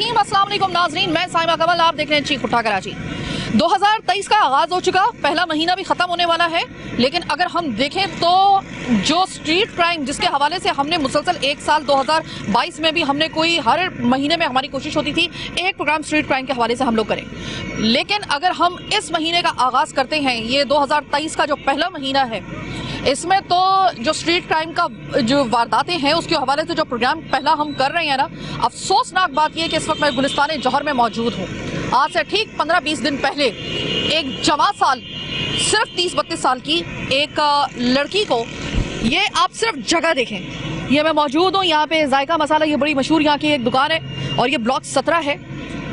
रहीम, अस्सलाम वालेकुम नाज़रीन, मैं साइमा कमल, आप देख रहे हैं चीख उठा कराची। 2023 का आगाज़ हो चुका, पहला महीना भी ख़त्म होने वाला है। लेकिन अगर हम देखें तो जो स्ट्रीट क्राइम जिसके हवाले से हमने मुसलसल एक साल 2022 में भी हमने कोई हर महीने में हमारी कोशिश होती थी एक प्रोग्राम स्ट्रीट क्राइम के हवाले से हम लोग करें। लेकिन अगर हम इस महीने का आगाज़ करते हैं, ये 2023 का जो पहला महीना है, इसमें तो जो स्ट्रीट क्राइम का जो वारदातें हैं उसके हवाले से जो प्रोग्राम पहला हम कर रहे हैं ना, अफसोसनाक बात यह कि इस वक्त मैं गुलिस्तान जौहर में मौजूद हूँ। आज से ठीक 15-20 दिन पहले एक जवान साल, सिर्फ 30-32 साल की एक लड़की को, ये आप सिर्फ जगह देखें, ये मैं मौजूद हूँ यहाँ पे जायका मसाला, ये बड़ी मशहूर यहाँ की एक दुकान है और ये ब्लॉक 17 है।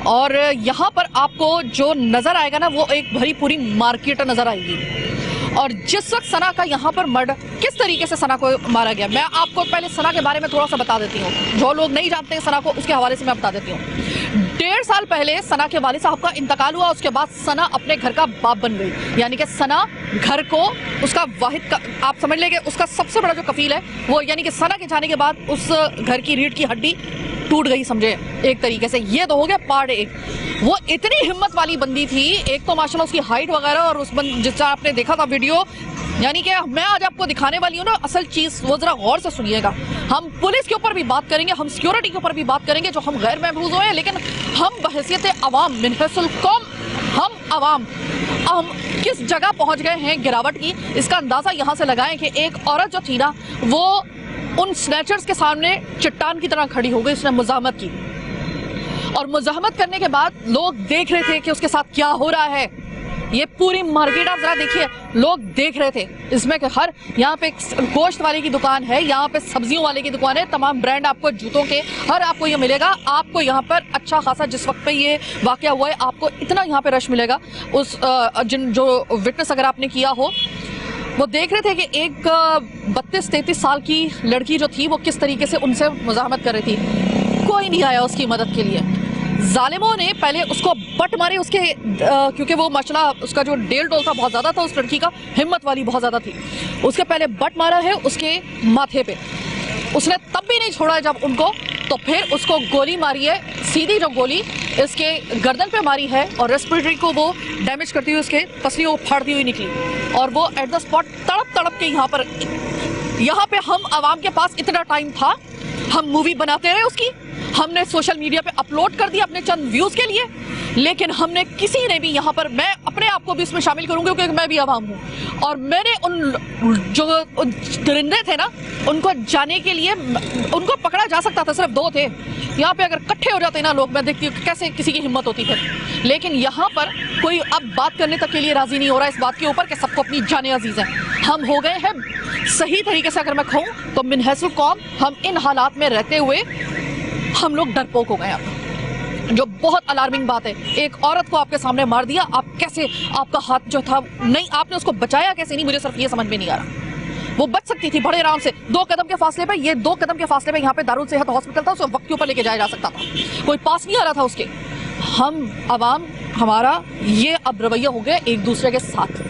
और यहाँ पर आपको जो नज़र आएगा ना वो एक भरी पूरी मार्केट नज़र आएगी। और जिस वक्त सना का यहाँ पर मर्डर, किस तरीके से सना को मारा गया, मैं आपको पहले सना के बारे में थोड़ा सा बता देती हूँ। जो लोग नहीं जानते हैं सना को, उसके हवाले से मैं बता देती हूँ। 1.5 साल पहले सना के वालिद साहब का इंतकाल हुआ। उसके बाद सना अपने घर का बाप बन गई, यानी कि सना घर को उसका वाहिद का, आप समझ लेंगे उसका सबसे बड़ा जो कफील है वो, यानी कि सना के जाने के बाद उस घर की रीढ़ की हड्डी टूट गई, समझे एक तरीके से। ये तो हो गया पार्ट एक। वो इतनी हिम्मत वाली बंदी थी, एक तो माशाल्लाह उसकी हाइट वगैरह, और उस जिसका आपने देखा था वीडियो, यानी कि मैं आज आपको दिखाने वाली हूँ ना असल चीज़, वो ज़रा गौर से सुनिएगा। हम पुलिस के ऊपर भी बात करेंगे, हम सिक्योरिटी के ऊपर भी बात करेंगे जो हम गैर महफूज हुए हैं, लेकिन हम बहैसियत अवाम, मिनहसुल कौम, हम अवाम हम किस जगह पहुँच गए हैं गिरावट की, इसका अंदाज़ा यहाँ से लगाएं कि एक औरत जो थी ना वो उन स्नैचर्स के सामने चट्टान की तरह खड़ी हो गई। उसने मुज़ाहमत की और मुज़ाहमत करने के बाद लोग देख रहे थे कि उसके साथ क्या हो रहा है। ये पूरी मार्केट आप जरा देखिए, लोग देख रहे थे। इसमें कि हर यहाँ पे गोश्त वाले की दुकान है, यहाँ पे सब्जियों वाले की दुकान है, तमाम ब्रांड आपको जूतों के हर आपको ये मिलेगा। आपको यहाँ पर अच्छा खासा, जिस वक्त पे ये वाकया हुआ है, आपको इतना यहाँ पे रश मिलेगा। उस जिन जो विटनेस अगर आपने किया हो, वो देख रहे थे कि एक 32-33 साल की लड़की जो थी वो किस तरीके से उनसे मुज़ाहमत कर रही थी। कोई नहीं आया उसकी मदद के लिए। जालिमों ने पहले उसको बट मारे, उसके क्योंकि वो माशाल्लाह उसका जो डेल डोल था बहुत ज़्यादा था, उस लड़की का हिम्मत वाली बहुत ज़्यादा थी। उसके पहले बट मारा है उसके माथे पे, उसने तब भी नहीं छोड़ा जब उनको, तो फिर उसको गोली मारी है, सीधी जो गोली इसके गर्दन पे मारी है और रेस्पिरेटरी को वो डैमेज करती हुई उसके पसलियों को फाड़ती हुई निकली। और वो एट द स्पॉट तड़प तड़प के यहाँ पे हम आवाम के पास इतना टाइम था, हम मूवी बनाते रहे उसकी, हमने सोशल मीडिया पे अपलोड कर दिया अपने चंद व्यूज़ के लिए, लेकिन हमने किसी ने भी यहाँ पर, मैं अपने आप को भी इसमें शामिल करूँगी क्योंकि मैं भी आवाम हूँ, और मैंने उन जो दरिंदे थे ना उनको जाने के लिए, उनको पकड़ा जा सकता था, सिर्फ 2 थे। यहाँ पे अगर इकट्ठे हो जाते ना लोग, मैं देखती हूँ कैसे किसी की हिम्मत होती फिर। लेकिन यहाँ पर कोई अब बात करने तक के लिए राज़ी नहीं हो रहा इस बात के ऊपर कि सबको अपनी जाने अजीज़ है। हम हो गए हैं सही तरीके से, अगर मैं कहूँ तो मिनहसुल कौम, हम इन हालात में रहते हुए हम लोग डरपोक हो गए अब, जो बहुत अलार्मिंग बात है। एक औरत को आपके सामने मार दिया, आप कैसे, आपका हाथ जो था नहीं, आपने उसको बचाया कैसे नहीं, मुझे सिर्फ ये समझ में नहीं आ रहा। वो बच सकती थी बड़े आराम से, 2 कदम के फासले पे, ये 2 कदम के फासले पे यहाँ पे दारुल सेहत हॉस्पिटल था, उसको वक्त के ऊपर लेके जाया जा सकता था, कोई पास नहीं आ रहा था उसके। हम अवाम, हमारा ये अब रवैया हो गया एक दूसरे के साथ।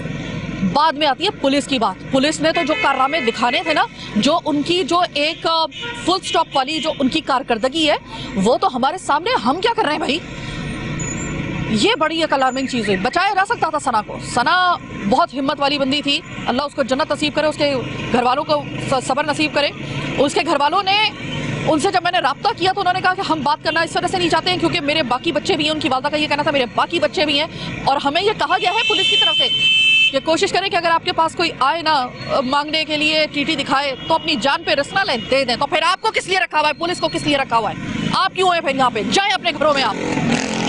बाद में आती है पुलिस की बात। पुलिस ने तो जो कारनामे दिखाने थे ना, जो उनकी जो एक फुल स्टॉप वाली जो उनकी कारकर्दगी है, वो तो हमारे सामने, हम क्या कर रहे हैं भाई। ये बड़ी एक अलार्मिंग चीज़ है। बचाया जा सकता था सना को। सना बहुत हिम्मत वाली बंदी थी, अल्लाह उसको जन्नत नसीब करे, उसके घर वालों को सब्र नसीब करे। उसके घर वालों ने, उनसे जब मैंने रब्ता किया तो उन्होंने कहा कि हम बात करना इस वजह से नहीं चाहते हैं क्योंकि मेरे बाकी बच्चे भी हैं। उनकी वालदा का ये कहना था मेरे बाकी बच्चे भी हैं, और हमें ये कहा गया है पुलिस की तरफ से कि कोशिश करें कि अगर आपके पास कोई आए ना मांगने के लिए, टीटी दिखाए, तो अपनी जान पे रिस्क ना लें, दे दें। तो फिर आपको किस लिए रखा हुआ है, पुलिस को किस लिए रखा हुआ है, आप क्यों हैं फिर यहाँ पे, जाएं अपने घरों में आप।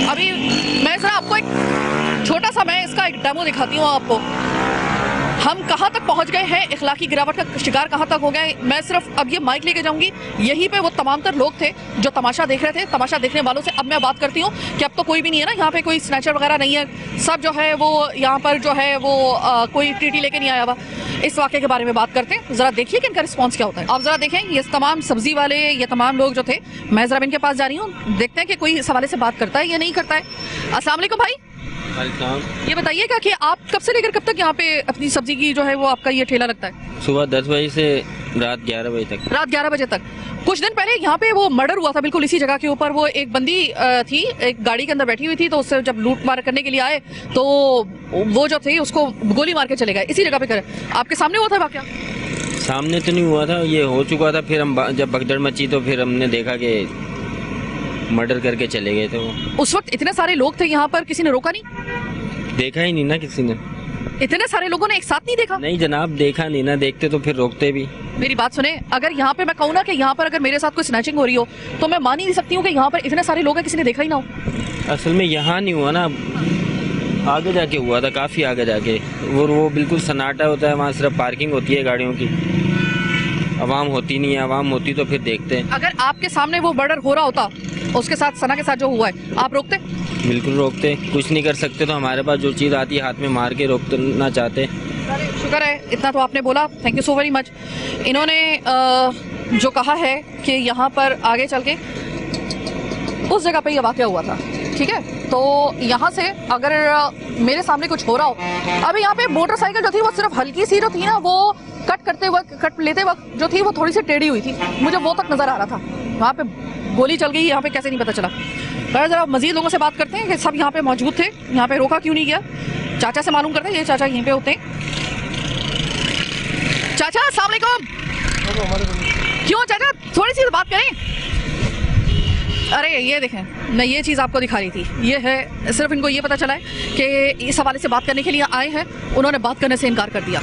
अभी मैं जरा आपको एक छोटा सा, मैं इसका एक डेमो दिखाती हूँ आपको, हम कहाँ तक पहुँच गए हैं, इखलाकी गिरावट का शिकार कहाँ तक हो गए। मैं सिर्फ अब ये माइक लेके जाऊँगी, यहीं पे वो तमाम तर लोग थे जो तमाशा देख रहे थे। तमाशा देखने वालों से अब मैं बात करती हूँ कि अब तो कोई भी नहीं है ना यहाँ पे, कोई स्नैचर वगैरह नहीं है, सब जो है वो यहाँ पर जो है वो कोई टीटी लेके नहीं आया हुआ। इस वाक़े के बारे में बात करते हैं, ज़रा देखिए कि इनका रिस्पॉन्स क्या होता है। आप ज़रा देखें, ये तमाम सब्जी वाले, ये तमाम लोग जो थे, मैं ज़रा इनके पास जा रही हूँ, देखते हैं कि कोई इस हवाले से बात करता है या नहीं करता है। अस्सलाम वालेकुम भाई, ये बताइएगा कि आप कब से लेकर कब तक यहाँ पे अपनी सब्जी की जो है वो आपका ये ठेला लगता है? सुबह 10 बजे से रात 11 बजे तक। रात 11 बजे तक। कुछ दिन पहले यहाँ पे वो मर्डर हुआ था बिल्कुल इसी जगह के ऊपर। वो एक बंदी थी, एक गाड़ी के अंदर बैठी हुई थी, तो उससे जब लूट मार करने के लिए आए तो वो जो थे उसको गोली मार के चले गए। इसी जगह पे करे आपके सामने हुआ था वाकया? सामने तो नहीं हुआ था, ये हो चुका था। फिर हम जब भगदड़ मची तो फिर हमने देखा कि मर्डर करके चले गए थे वो। उस वक्त इतने सारे लोग थे यहाँ पर, किसी ने रोका नहीं? देखा ही नहीं ना किसी ने। इतने सारे लोगों ने एक साथ नहीं देखा? नहीं जनाब, देखा नहीं ना, देखते तो फिर रोकते भी। मेरी बात सुने, अगर यहाँ पे मैं कहूँ ना कि यहाँ पर अगर मेरे साथ कोई स्नैचिंग हो रही हो तो मैं मान ही नहीं सकती हूँ कि यहाँ पर इतने सारे लोग हैं, किसी ने देखा ही ना हो। असल में यहाँ नहीं हुआ ना, आगे जाके हुआ था, काफ़ी आगे जाके। वो बिल्कुल सन्नाटा होता है, वहाँ सिर्फ पार्किंग होती है गाड़ियों की, आवाम होती नहीं है। आवाम होती तो फिर देखते। अगर आपके सामने वो मर्डर हो रहा होता, उसके साथ सना के साथ जो हुआ है, आप रोकते? बिल्कुल रोकते, कुछ नहीं कर सकते तो हमारे पास जो चीज़ आती है हाथ में मार के रोकना चाहते। शुक्र है, इतना तो आपने बोला, thank you so very much. इन्होंने जो कहा है कि यहाँ पर आगे चल के उस जगह पे ये वाक़या हुआ था, ठीक है? तो यहाँ से अगर मेरे सामने कुछ हो रहा हो, अभी यहाँ पे मोटरसाइकिल जो थी वो सिर्फ हल्की सी जो थी ना, वो कट लेते वक्त जो थी वो थोड़ी सी टेढ़ी हुई थी, मुझे वो तक नज़र आ रहा था। वहाँ पे गोली चल गई, यहाँ पे कैसे नहीं पता चला। पर जरा मजीद लोगों से बात करते हैं कि सब यहाँ पे मौजूद थे, यहाँ पे रोका क्यों नहीं गया। चाचा से मालूम करते हैं, ये चाचा यहीं पे होते हैं। चाचा अस्सलाम वालेकुम। क्यों चाचा, थोड़ी सी बात करें। अरे ये देखें, मैं ये चीज़ आपको दिखा रही थी, ये है, सिर्फ इनको ये पता चला है कि इस हवाले से बात करने के लिए आए हैं, उन्होंने बात करने से इनकार कर दिया।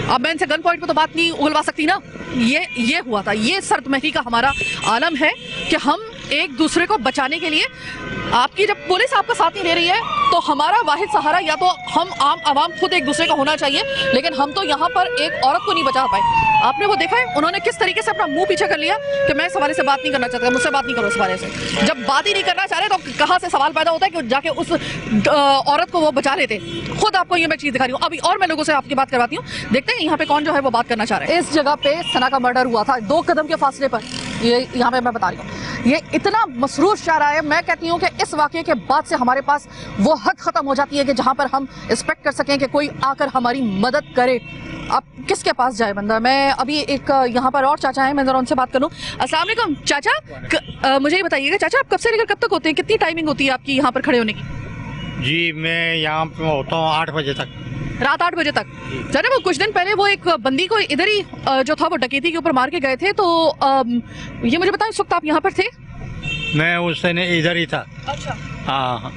अब मैं इनसे गन पॉइंट पे तो बात नहीं उगलवा सकती ना। ये हुआ था, ये सर्दमहरी का हमारा आलम है कि हम एक दूसरे को बचाने के लिए, आपकी जब पुलिस आपका साथ नहीं दे रही है तो हमारा वाहिद सहारा या तो हम आम आवाम खुद एक दूसरे का होना चाहिए, लेकिन हम तो यहाँ पर एक औरत को नहीं बचा पाए। आपने वो देखा है उन्होंने किस तरीके से अपना मुंह पीछे कर लिया कि मैं इस हवाले से बात नहीं करना चाहता, मुझसे बात नहीं करो इस बारे से। जब बात ही नहीं करना चाह रहे तो कहाँ से सवाल पैदा होता है कि जाके उस औरत को वो बचा लेते। खुद आपको ये मैं चीज़ दिखा रही हूँ। अभी और मैं लोगों से आपकी बात करवाती हूँ, देखते हैं यहाँ पे कौन जो है वो बात करना चाह रहे हैं। इस जगह पे सना का मर्डर हुआ था, 2 कदम के फासले पर, ये यहाँ पे मैं बता रही हूँ। ये इतना मसरूफ शायरा है, मैं कहती हूँ कि इस वाक़े के बाद से हमारे पास वो हद ख़त्म हो जाती है कि जहाँ पर हम एक्सपेक्ट कर सकें कि कोई आकर हमारी मदद करे। अब किसके पास जाए बंदा। मैं अभी एक यहाँ पर और चाचा हैं, मैं ज़रा उनसे बात कर लूँ। अस्सलाम वालेकुम चाचा, मुझे ये बताइएगा चाचा, आप कब से लेकर कब तक होते हैं, कितनी टाइमिंग होती है आपकी यहाँ पर खड़े होने की? जी मैं यहाँ पे होता हूँ 8 बजे तक, रात 8 बजे तक। चाचा वो कुछ दिन पहले वो एक बंदी को इधर ही जो था वो डकैती के ऊपर मार के गए थे, तो ये मुझे बताएं, इस वक्त आप यहाँ पर थे? मैं उस दिन इधर ही था। अच्छा हाँ।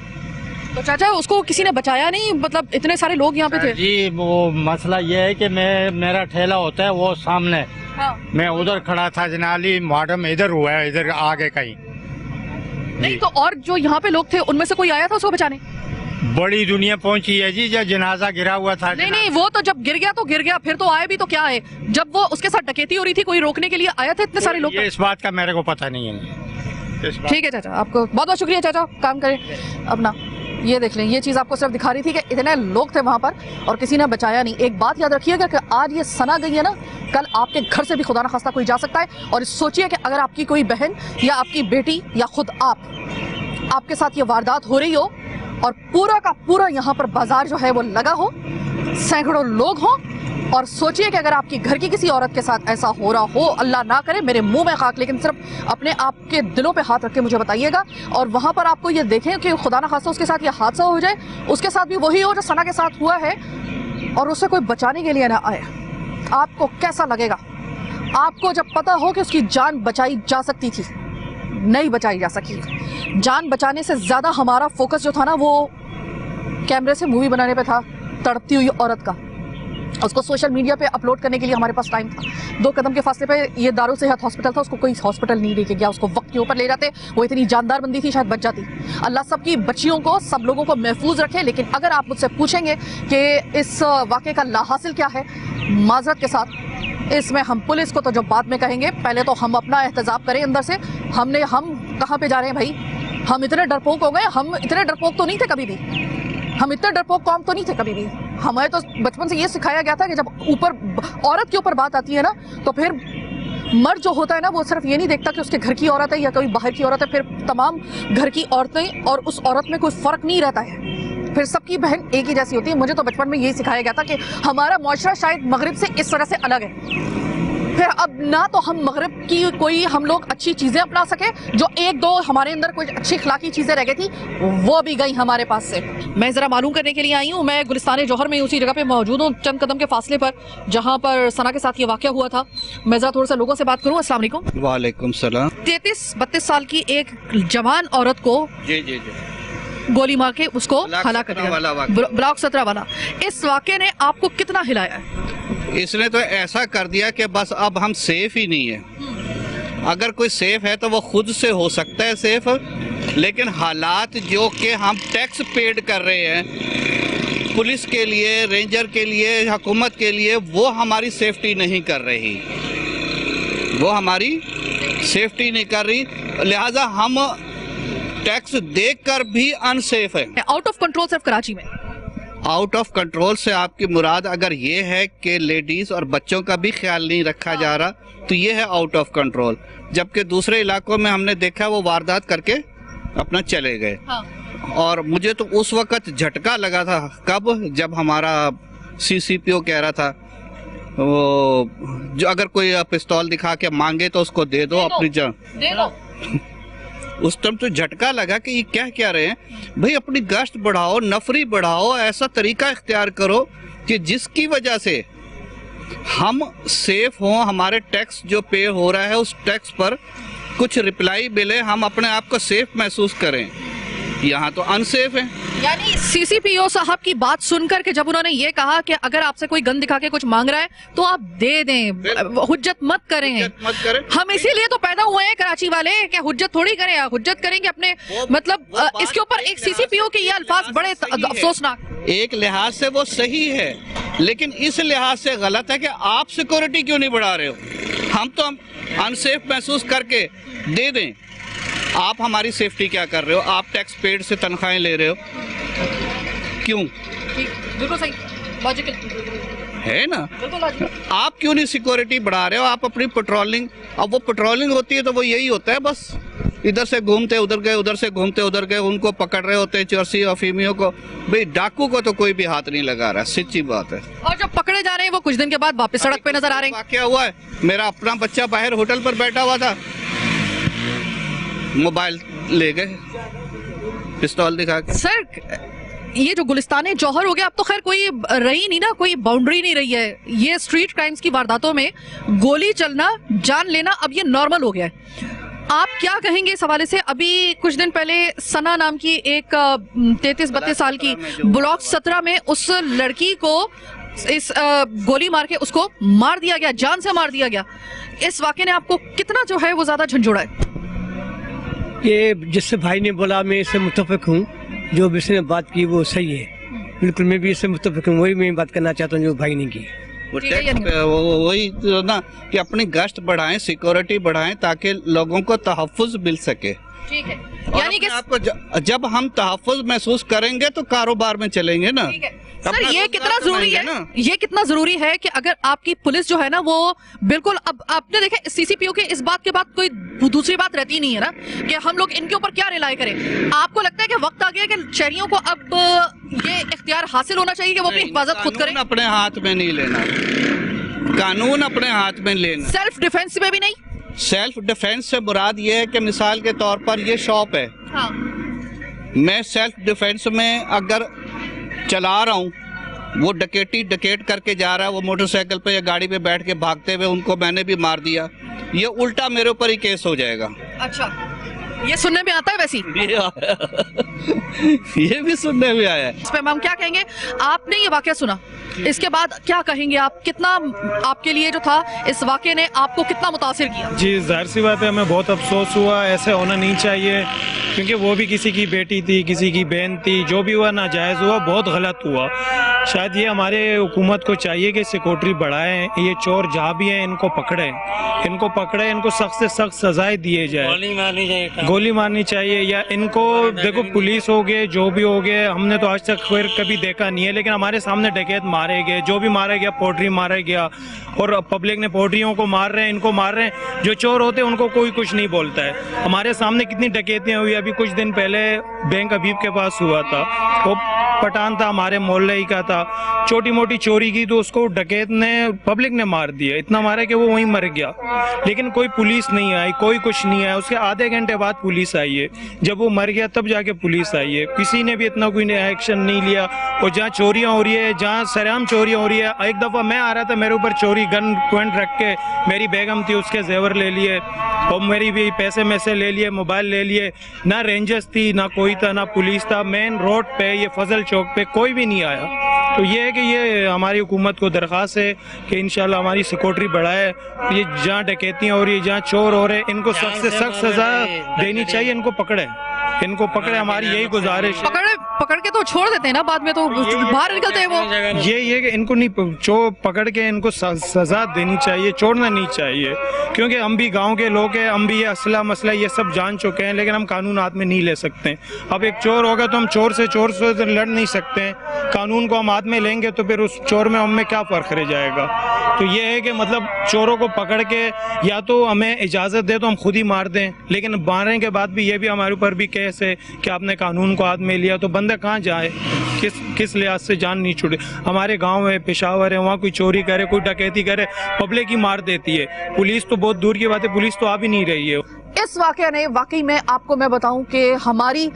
तो चाचा उसको किसी ने बचाया नहीं, मतलब इतने सारे लोग यहाँ पे थे? जी वो मसला ये है कि मेरा ठेला होता है वो सामने, हाँ। मैं उधर खड़ा था, जनाली मॉडम इधर हुआ है, इधर आगे कहीं नहीं। तो और जो यहाँ पे लोग थे उनमें से कोई आया था उसको बचाने? बड़ी दुनिया पहुंची है जी, जब जनाजा गिरा हुआ था। नहीं, वो तो जब गिर गया तो गिर गया, फिर तो आए भी तो क्या है। जब वो उसके साथ डकैती हो रही थी, कोई रोकने के लिए आया था? इतने सारे लोग? ये इस बात का मेरे को पता नहीं है। ठीक है चाचा, आपको बहुत बहुत शुक्रिया चाचा, काम करें अपना। ये देख लें, ये चीज़ आपको सिर्फ दिखा रही थी कि इतने लोग थे वहाँ पर और किसी ने बचाया नहीं। एक बात याद रखिएगा कि आज ये सना गई है ना, कल आपके घर से भी खुदा न खास्ता कोई जा सकता है। और सोचिए कि अगर आपकी कोई बहन या आपकी बेटी या खुद आपके साथ ये वारदात हो रही हो और पूरा का पूरा यहाँ पर बाजार जो है वो लगा हो, सैकड़ों लोग हों, और सोचिए कि अगर आपकी घर की किसी औरत के साथ ऐसा हो रहा हो, अल्लाह ना करे, मेरे मुंह में खाक, लेकिन सिर्फ अपने आप के दिलों पे हाथ रख के मुझे बताइएगा। और वहाँ पर आपको ये देखें कि खुदा ना खास्ता उसके साथ ये हादसा हो जाए, उसके साथ भी वही हो जो सना के साथ हुआ है, और उससे कोई बचाने के लिए ना आए, आपको कैसा लगेगा? आपको जब पता हो कि उसकी जान बचाई जा सकती थी, नहीं बचाई जा सकी। जान बचाने से ज़्यादा हमारा फोकस जो था ना, वो कैमरे से मूवी बनाने पे था, तड़पती हुई औरत का। उसको सोशल मीडिया पे अपलोड करने के लिए हमारे पास टाइम था। 2 कदम के फासले पे ये दारुल सेहत हॉस्पिटल था, उसको कोई हॉस्पिटल नहीं लेके गया, उसको वक्त के ऊपर ले जाते, वो इतनी जानदार बंदी थी, शायद बच जाती। अल्लाह सबकी बच्चियों को, सब लोगों को महफूज रखे। लेकिन अगर आप मुझसे पूछेंगे कि इस वाक़े का लाहासिल क्या है, माजरत के साथ इसमें हम पुलिस को तो जो बाद में कहेंगे, पहले तो हम अपना एहतजाब करें अंदर से। हम कहाँ पे जा रहे हैं भाई? हम इतने डरपोक हो गए, हम इतने डरपोक तो नहीं थे कभी भी, हम इतने डरपोक कौम तो नहीं थे कभी भी। हमें तो बचपन से ये सिखाया गया था कि जब ऊपर औरत के ऊपर बात आती है ना, तो फिर मर्द जो होता है ना, वो सिर्फ ये नहीं देखता कि उसके घर की औरत है या कोई बाहर की औरत है, फिर तमाम घर की औरतें और उस औरत में कोई फ़र्क नहीं रहता है, फिर सबकी बहन एक ही जैसी होती है। मुझे तो बचपन में यही सिखाया गया था कि हमारा मुआशरा शायद मगरिब से इस तरह से अलग है। फिर अब ना तो हम मगरिब की कोई हम लोग अच्छी चीजें अपना सके, जो एक दो हमारे अंदर कुछ अच्छी इखलाकी चीजें रह गई थी वो भी गई हमारे पास से। मैं जरा मालूम करने के लिए आई हूँ, मैं गुलिस्तान जौहर में उसी जगह पे मौजूद हूँ, चंद कदम के फासले पर जहाँ पर सना के साथ ये वाकया हुआ था। मैं जरा थोड़ा सा लोगों से बात करूँ। अस्सलाम वालेकुम। वालेकुम सलाम। 33-32 साल की एक जवान औरत को जी जी जी गोली मार के उसको ब्लॉक हलाक कर 17 वाला दिया। वाकया। ब्लॉक 17 वाला। इस वाकये ने आपको कितना हिलाया है? इसने तो ऐसा कर दिया कि बस अब हम सेफ ही नहीं है। अगर कोई सेफ है तो वो खुद से हो सकता है सेफ, लेकिन हालात जो कि हम टैक्स पेड कर रहे हैं पुलिस के लिए, रेंजर के लिए, हुकूमत के लिए, वो हमारी सेफ्टी नहीं कर रही, वो हमारी सेफ्टी नहीं कर रही। लिहाजा हम टैक्स देकर भी अनसेफ है। आउट ऑफ कंट्रोल सिर्फ कराची में। आउट ऑफ कंट्रोल से आपकी मुराद अगर ये है कि लेडीज और बच्चों का भी ख्याल नहीं रखा जा रहा, तो ये है आउट ऑफ कंट्रोल। जबकि दूसरे इलाकों में हमने देखा वो वारदात करके अपना चले गए। हाँ। और मुझे तो उस वक्त झटका लगा था, कब, जब हमारा CCPO कह रहा था वो जो अगर कोई पिस्तौल दिखा के मांगे तो उसको दे दो अपनी जान। दे दो। उस टाइम तो झटका लगा कि ये क्या रहे हैं भाई, अपनी गश्त बढ़ाओ, नफरी बढ़ाओ, ऐसा तरीका इख्तियार करो कि जिसकी वजह से हम सेफ हों, हमारे टैक्स जो पे हो रहा है उस टैक्स पर कुछ रिप्लाई मिले, हम अपने आप को सेफ महसूस करें। यहाँ तो अनसेफ है। यानी CCPO साहब की बात सुनकर के जब उन्होंने ये कहा कि अगर आपसे कोई गन दिखा के कुछ मांग रहा है तो आप दे दें, हुज्जत मत करें। मत करें। हम इसीलिए तो पैदा हुए हैं कराची वाले कि हुज्जत थोड़ी करें, हुज्जत करेंगे अपने मतलब इसके ऊपर एक CCPO के ये अल्फाज बड़े अफसोसनाक। एक लिहाज से वो सही है, लेकिन इस लिहाज से गलत है कि आप सिक्योरिटी क्यों नहीं बढ़ा रहे हो। हम तो अनसेफ महसूस करके दे दें। आप हमारी सेफ्टी क्या कर रहे हो? आप टैक्स पेड से तनख्वाहें ले रहे हो, क्यों? बिल्कुल सही, लॉजिकल है ना। बिल्कुल लॉजिकल। आप क्यों नहीं सिक्योरिटी बढ़ा रहे हो? आप अपनी पेट्रोलिंग, अब वो पेट्रोलिंग होती है तो वो यही होता है, बस इधर से घूमते उधर गए, उधर से घूमते उधर गए, उनको पकड़ रहे होते हैं, चोरसी और फीमियों को। भाई डाकू को तो कोई भी हाथ नहीं लगा रहा, सच्ची बात है। और जब पकड़े जा रहे हैं वो कुछ दिन के बाद वापस सड़क पे नजर आ रहे हैं। क्या हुआ है, मेरा अपना बच्चा बाहर होटल पर बैठा हुआ था, मोबाइल ले गए पिस्तौल दिखा के। सर ये जो गुलिस्तान जौहर हो गया, अब तो खैर कोई रही नहीं ना, कोई बाउंड्री नहीं रही है। ये स्ट्रीट क्राइम्स की वारदातों में गोली चलना, जान लेना अब ये नॉर्मल हो गया है। आप क्या कहेंगे इस हवाले से? अभी कुछ दिन पहले सना नाम की एक 33-32 साल की ब्लॉक 17 में उस लड़की को इस गोली मार के उसको मार दिया गया, जान से मार दिया गया। इस वाकये ने आपको कितना जो है वो ज्यादा झंझोड़ा है? ये जिससे भाई ने बोला मैं इससे मुत्तफिक हूँ, जो भी इसने बात की वो सही है, बिल्कुल मैं भी इससे मुत्तफिक हूँ। वही मैं बात करना चाहता हूँ जो भाई ने की। वो टैक्स पे वही तो ना कि अपनी गश्त बढ़ाएं, सिक्योरिटी बढ़ाएं, ताकि लोगों को तहफ़्फ़ुज़ मिल सके। ठीक है, और यानी कि आपको जब हम तहफ़्फ़ुज़ महसूस करेंगे तो कारोबार में चलेंगे ना। ठीक है। सर ये कितना जरूरी है, ये कितना जरूरी है कि अगर आपकी पुलिस जो है ना वो बिल्कुल, अब आपने देखा CCPO के इस बात के बाद कोई दूसरी बात रहती नहीं है ना कि हम लोग इनके ऊपर क्या रिलाई करें। आपको लगता है कि वक्त आ गया कि शहरियों को अब ये इख्तियार हासिल होना चाहिए कि वो अपनी हिफाजत खुद करें? अपने हाथ में नहीं लेना, कानून अपने हाथ में लेना। सेल्फ डिफेंस में भी नहीं? सेल्फ डिफेंस से मुराद ये है कि मिसाल के तौर पर ये शॉप है, हाँ। मैं सेल्फ डिफेंस में अगर चला रहा हूँ, वो डकैत करके जा रहा है, वो मोटरसाइकिल पे या गाड़ी पे बैठ के भागते हुए, उनको मैंने भी मार दिया, ये उल्टा मेरे ऊपर ही केस हो जाएगा। अच्छा, ये सुनने में आता है वैसी? ये भी सुनने में आया है। इस पे मैम क्या कहेंगे? आपने ये वाकया सुना, इसके बाद क्या कहेंगे आप? कितना आपके लिए जो था इस वाकये ने आपको कितना मुतासिर किया? जी जाहिर सी बात है, हमें बहुत अफसोस हुआ, ऐसे होना नहीं चाहिए, क्योंकि वो भी किसी की बेटी थी, किसी की बहन थी, जो भी हुआ नाजायज़ हुआ, बहुत गलत हुआ। शायद ये हमारे हुकूमत को चाहिए कि सिक्योरिटी बढ़ाएं, ये चोर जहाँ भी हैं इनको पकड़ें, इनको सख्त से सख्त सजाएं दिए जाए। गोली मारनी चाहिए या इनको देखो, पुलिस हो गए, जो भी हो गए, हमने तो आज तक कभी देखा नहीं है, लेकिन हमारे सामने डकैत मार मारे गए, जो भी मारा गया, पोल्ट्री मारा गया, और पब्लिक ने पोल्ट्रियों को मार रहे हैं, इनको मार रहे हैं। जो चोर होते हैं उनको कोई कुछ नहीं बोलता है। हमारे सामने कितनी डकैतियाँ हुई, अभी कुछ दिन पहले बैंक हबीब के पास हुआ था, वो पठान था, हमारे मोहल्ले ही का था, छोटी मोटी चोरी की तो उसको डकैत ने, पब्लिक ने मार दिया, इतना मारा कि वो वहीं मर गया। लेकिन कोई पुलिस नहीं आई, कोई कुछ नहीं आया। उसके आधे घंटे बाद पुलिस आई है, जब वो मर गया तब जाके पुलिस आई है। किसी ने भी इतना कोई एक्शन नहीं लिया। और जहाँ चोरियाँ हो रही है, जहाँ सरेआम चोरियाँ हो रही है, एक दफ़ा मैं आ रहा था, मेरे ऊपर चोरी, गन पॉइंट रख के, मेरी बेगम थी, उसके जेवर ले लिए और मेरी भी पैसे में से ले लिए, मोबाइल ले लिए। ना रेंजर्स थी, ना कोई था, ना पुलिस था। मेन रोड पे, ये फजल चौक पे कोई भी नहीं आया। तो ये है कि ये हमारी हुकूमत को दरख्वास्त है कि इंशाल्लाह हमारी सिक्योरिटी बढ़ाए। ये जहाँ डकैतियाँ हो रही है, जहाँ चोर हो रहे हैं, इनको सख्त से सख्त सजा देनी चाहिए। इनको पकड़े, इनको पकड़े, हमारी यही गुजारिश है। पकड़ के तो छोड़ देते हैं ना, बाद में तो बाहर निकलते हैं वो। ये कि इनको नहीं पकड़ के इनको सजा देनी चाहिए, छोड़ना नहीं चाहिए। क्योंकि हम भी गांव के लोग हैं, हम भी ये असला मसला ये सब जान चुके हैं, लेकिन हम कानून हाथ में नहीं ले सकते। अब एक चोर होगा तो हम चोर से लड़ नहीं सकते हैं। कानून को हम हाथ में लेंगे तो फिर उस चोर में हमें क्या फ़र्क रह जाएगा। तो ये है कि मतलब चोरों को पकड़ के या तो हमें इजाज़त दे तो हम खुद ही मार दें, लेकिन मारने के बाद भी ये भी हमारे ऊपर भी केस है कि आपने कानून को हाथ में लिया, तो बंदा कहाँ जाए, किस लिहाज से जान नहीं छूटे। हमारे गांव है, पेशावर है, वहाँ कोई चोरी करे, कोई डकैती करे, पब्लिक ही मार देती है। पुलिस तो बहुत दूर की बात है, पुलिस तो आ भी नहीं रही है। इस वाकया ने वाकई में आपको मैं बताऊं कि हमारी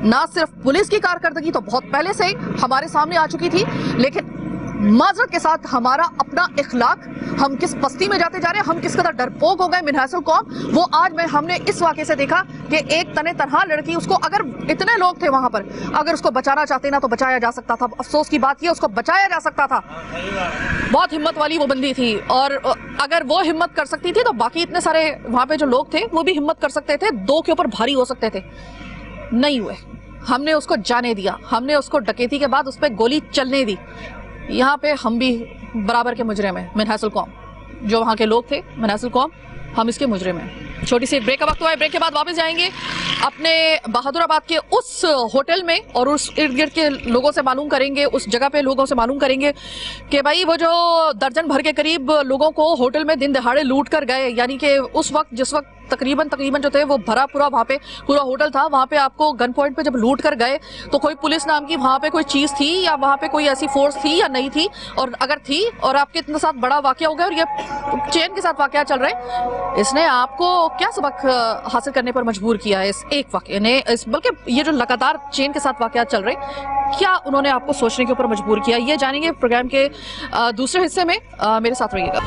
ना सिर्फ पुलिस की कारकर्दगी तो बहुत पहले से ही हमारे सामने आ चुकी थी, लेकिन माजरत के साथ हमारा अपना इखलाक, हम किस पस्ती में जाते जा रहे हैं, हम किस कदर डरपोक हो गए मिनहासुल कौम, वो आज में हमने इस वाक़े से देखा कि एक तने तनहा लड़की, उसको अगर इतने लोग थे वहां पर, अगर उसको बचाना चाहते ना तो बचाया जा सकता था। अफसोस की बात ये, उसको बचाया जा सकता था। बहुत हिम्मत वाली वो बंदी थी, और अगर वो हिम्मत कर सकती थी तो बाकी इतने सारे वहां पे जो लोग थे वो भी हिम्मत कर सकते थे, दो के ऊपर भारी हो सकते थे। नहीं हुए, हमने उसको जाने दिया, हमने उसको डकैती के बाद उस पर गोली चलने दी। यहाँ पे हम भी बराबर के मुजरिम हैं, मिनहासुल कौम, जो वहाँ के लोग थे मिनहासुल कौम, हम इसके मुजरिम हैं। छोटी सी एक ब्रेक का वक्त हुआ है, ब्रेक के बाद वापस जाएंगे अपने बहादुराबाद के उस होटल में और उस इर्द गिर्द के लोगों से मालूम करेंगे, उस जगह पे लोगों से मालूम करेंगे कि भाई वो जो दर्जन भर के करीब लोगों को होटल में दिन दहाड़े लूट कर गए, यानी कि उस वक्त जिस वक्त तकरीबन जो थे वो भरा पूरा वहाँ पे पूरा होटल था, वहाँ पे आपको गन पॉइंट पे जब लूट कर गए तो कोई पुलिस नाम की वहाँ पे कोई चीज़ थी या वहाँ पे कोई ऐसी फोर्स थी या नहीं थी, और अगर थी और आपके इतने साथ बड़ा वाकया हो गया और ये चेन के साथ वाकया चल रहे, इसने आपको क्या सबक हासिल करने पर मजबूर किया है इस एक वाकये ने, बल्कि ये जो लगातार चेन के साथ वाकया चल रहे, क्या उन्होंने आपको सोचने के ऊपर मजबूर किया, ये जानेंगे प्रोग्राम के दूसरे हिस्से में। मेरे साथ रहिएगा।